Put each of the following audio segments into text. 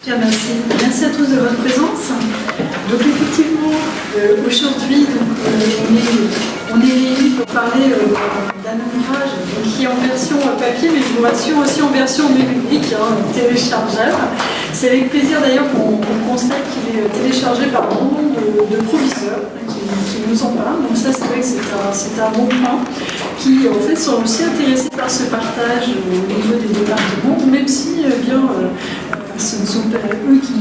Bien, merci à tous de votre présence. Donc effectivement, aujourd'hui, on est réunis pour parler d'un ouvrage qui est en version papier, mais je vous rassure aussi en version numérique, téléchargeable. C'est avec plaisir d'ailleurs qu'on constate qu'il est téléchargé par un bon nombre de proviseurs qui nous en parlent. Donc ça, c'est vrai que c'est un bon point, qui en fait sont aussi intéressés par ce partage au niveau des départements, même si ce ne sont pas eux qui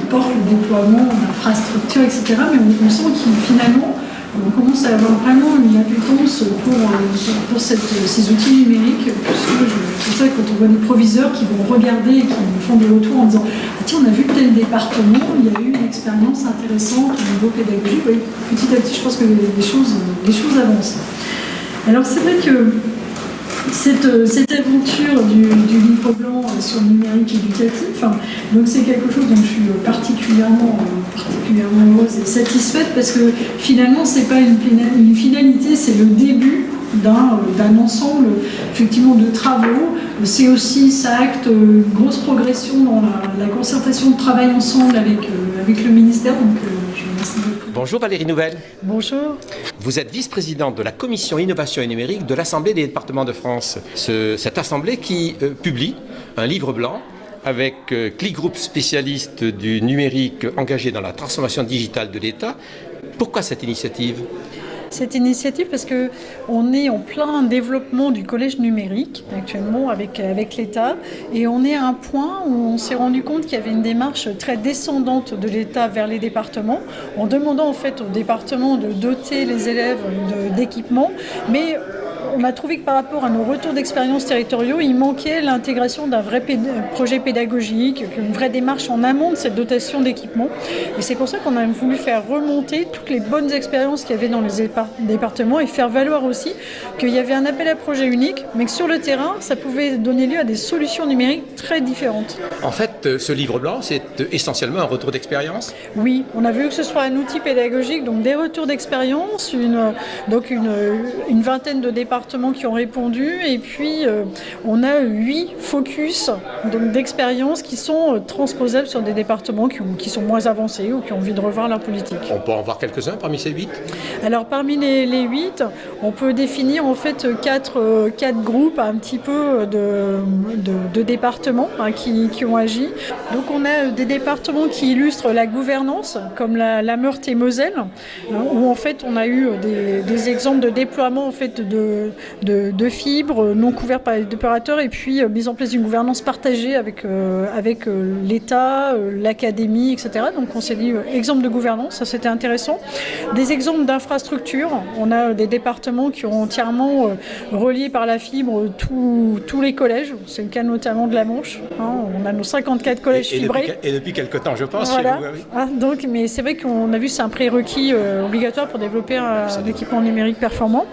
portent le déploiement d'infrastructures, etc. Mais on sent finalement, on commence à avoir vraiment une appétence pour ces outils numériques, puisque c'est ça, quand on voit des proviseurs qui vont regarder et qui nous font des retours en disant ah, tiens, on a vu tel département, il y a eu une expérience intéressante au niveau pédagogique. Oui, petit à petit, je pense que les choses avancent. Alors c'est vrai que cette aventure du livre blanc sur le numérique éducatif, donc c'est quelque chose dont je suis particulièrement heureuse et satisfaite, parce que finalement c'est pas une finalité, c'est le début d'un ensemble effectivement de travaux. C'est aussi, ça acte une grosse progression dans la concertation de travail ensemble avec le ministère, donc je vous remercie beaucoup. Bonjour Valérie Nouvelle. Bonjour. Vous êtes vice-présidente de la commission innovation et numérique de l'Assemblée des départements de France. Cette assemblée qui publie un livre blanc avec CLIC Group, spécialiste du numérique engagé dans la transformation digitale de l'État. Pourquoi cette initiative ? Cette initiative parce qu'on est en plein développement du collège numérique actuellement avec l'État, et on est à un point où on s'est rendu compte qu'il y avait une démarche très descendante de l'État vers les départements, en demandant en fait aux départements de doter les élèves d'équipements, mais on a trouvé que par rapport à nos retours d'expérience territoriaux, il manquait l'intégration d'un vrai projet pédagogique, une vraie démarche en amont de cette dotation d'équipement. Et c'est pour ça qu'on a voulu faire remonter toutes les bonnes expériences qu'il y avait dans les départements et faire valoir aussi qu'il y avait un appel à projet unique, mais que sur le terrain, ça pouvait donner lieu à des solutions numériques très différentes. En fait, ce livre blanc, c'est essentiellement un retour d'expérience ? Oui, on a vu que ce soit un outil pédagogique, donc des retours d'expérience, une vingtaine de départements qui ont répondu, et puis on a 8 focus d'expériences qui sont transposables sur des départements qui sont moins avancés ou qui ont envie de revoir leur politique. On peut en voir quelques-uns parmi ces 8 ? Alors parmi les 8, on peut définir en fait 4 groupes un petit peu de départements qui ont agi. Donc on a des départements qui illustrent la gouvernance, comme la Meurthe et Moselle, où en fait on a eu des exemples de déploiement en fait de fibres non couverts par les opérateurs, et puis mise en place d'une gouvernance partagée avec l'État, l'académie, etc. Donc on s'est dit exemple de gouvernance, ça c'était intéressant. Des exemples d'infrastructures, on a des départements qui ont entièrement relié par la fibre tous les collèges, c'est le cas notamment de la Manche, on a nos 54 collèges fibrés. Et depuis quelque temps, je pense, voilà. Chez vous. Oui. Donc, mais c'est vrai qu'on a vu c'est un prérequis obligatoire pour développer un équipement numérique performant.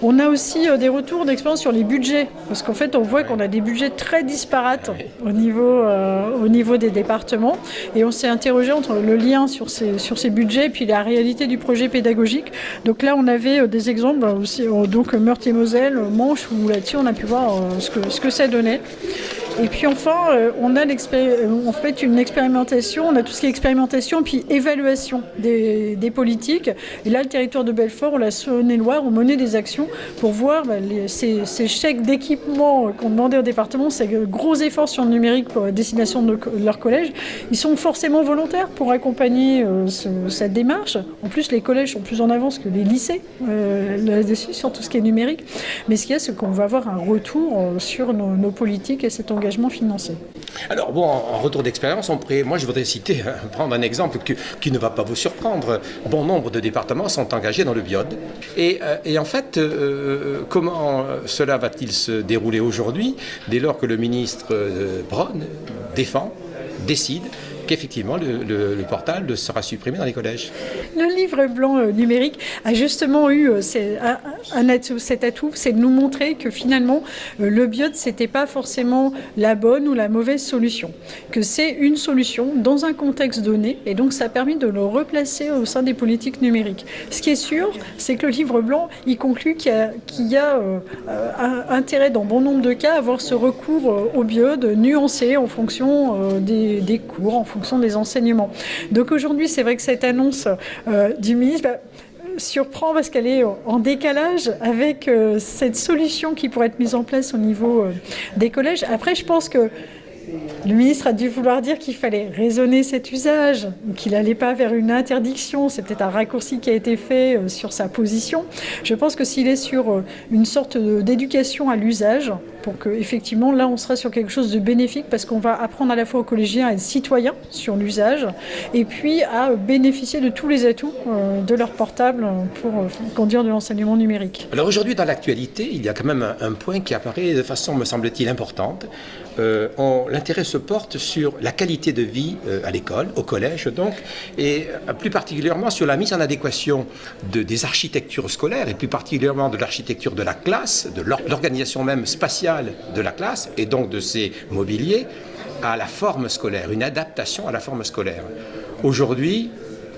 On a aussi des retours d'expérience sur les budgets, parce qu'en fait on voit qu'on a des budgets très disparates au niveau des départements, et on s'est interrogé entre le lien sur ces budgets et puis la réalité du projet pédagogique. Donc là on avait des exemples aussi, donc Meurthe et Moselle, Manche, où là-dessus on a pu voir ce que ça donnait. Et puis enfin, on a une expérimentation, on a tout ce qui est expérimentation, puis évaluation des politiques. Et là, le territoire de Belfort, la Saône-et-Loire, ont mené des actions pour voir ces chèques d'équipement qu'on demandait au département, ces gros efforts sur le numérique pour la destination de leur collège. Ils sont forcément volontaires pour accompagner cette démarche. En plus, les collèges sont plus en avance que les lycées là-dessus, sur tout ce qui est numérique. Mais ce qu'il y a, c'est qu'on va avoir un retour sur nos politiques et cet engagement financier. Alors bon, en retour d'expérience, moi je voudrais prendre un exemple qui ne va pas vous surprendre. Bon nombre de départements sont engagés dans le BIOD. Et en fait, comment cela va-t-il se dérouler aujourd'hui, dès lors que le ministre Braun décide qu'effectivement le portal sera supprimé dans les collèges? Le livre blanc numérique a justement eu cet atout, c'est de nous montrer que finalement, le biode, c'était pas forcément la bonne ou la mauvaise solution, que c'est une solution dans un contexte donné, et donc ça a permis de le replacer au sein des politiques numériques. Ce qui est sûr, c'est que le livre blanc, il conclut qu'il y a intérêt dans bon nombre de cas à avoir ce recours au biode nuancé en fonction des cours, en fonction des enseignements. Donc aujourd'hui, c'est vrai que cette annonce du ministre surprend parce qu'elle est en décalage avec cette solution qui pourrait être mise en place au niveau des collèges. Après, je pense que le ministre a dû vouloir dire qu'il fallait raisonner cet usage, qu'il n'allait pas vers une interdiction. C'est peut-être un raccourci qui a été fait sur sa position. Je pense que s'il est sur une sorte d'éducation à l'usage, pour qu'effectivement, là, on sera sur quelque chose de bénéfique parce qu'on va apprendre à la fois aux collégiens à être citoyens sur l'usage et puis à bénéficier de tous les atouts de leur portable pour conduire de l'enseignement numérique. Alors aujourd'hui, dans l'actualité, il y a quand même un point qui apparaît de façon, me semble-t-il, importante. L'intérêt se porte sur la qualité de vie à l'école, au collège donc, et plus particulièrement sur la mise en adéquation des architectures scolaires et plus particulièrement de l'architecture de la classe, de l'organisation même spatiale de la classe et donc de ses mobiliers à la forme scolaire, une adaptation à la forme scolaire. Aujourd'hui,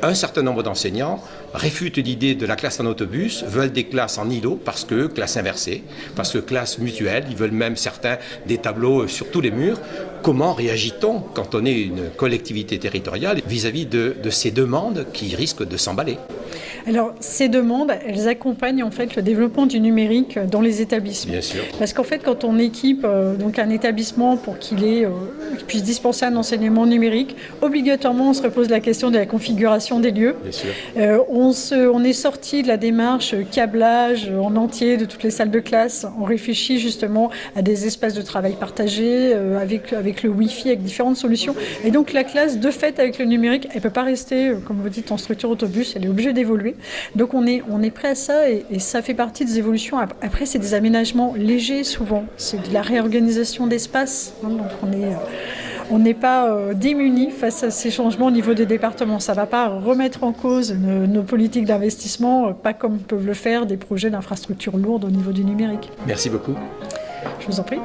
un certain nombre d'enseignants réfutent l'idée de la classe en autobus, veulent des classes en îlot parce que classe inversée, parce que classe mutuelle, ils veulent même certains des tableaux sur tous les murs. Comment réagit-on quand on est une collectivité territoriale vis-à-vis de ces demandes qui risquent de s'emballer ? Alors, ces demandes, elles accompagnent en fait le développement du numérique dans les établissements. Bien sûr. Parce qu'en fait, quand on équipe donc un établissement pour qu'il puisse dispenser un enseignement numérique, obligatoirement, on se repose la question de la configuration des lieux. Bien sûr. On est sorti de la démarche câblage en entier de toutes les salles de classe. On réfléchit justement à des espaces de travail partagés avec le Wi-Fi, avec différentes solutions. Et donc, la classe, de fait, avec le numérique, elle ne peut pas rester, comme vous dites, en structure autobus. Elle est obligée d'évoluer. Donc on est prêt à ça et ça fait partie des évolutions. Après, c'est des aménagements légers souvent. C'est de la réorganisation d'espace. Donc on n'est pas démunis face à ces changements au niveau des départements. Ça ne va pas remettre en cause nos politiques d'investissement, pas comme peuvent le faire des projets d'infrastructures lourdes au niveau du numérique. Merci beaucoup. Je vous en prie.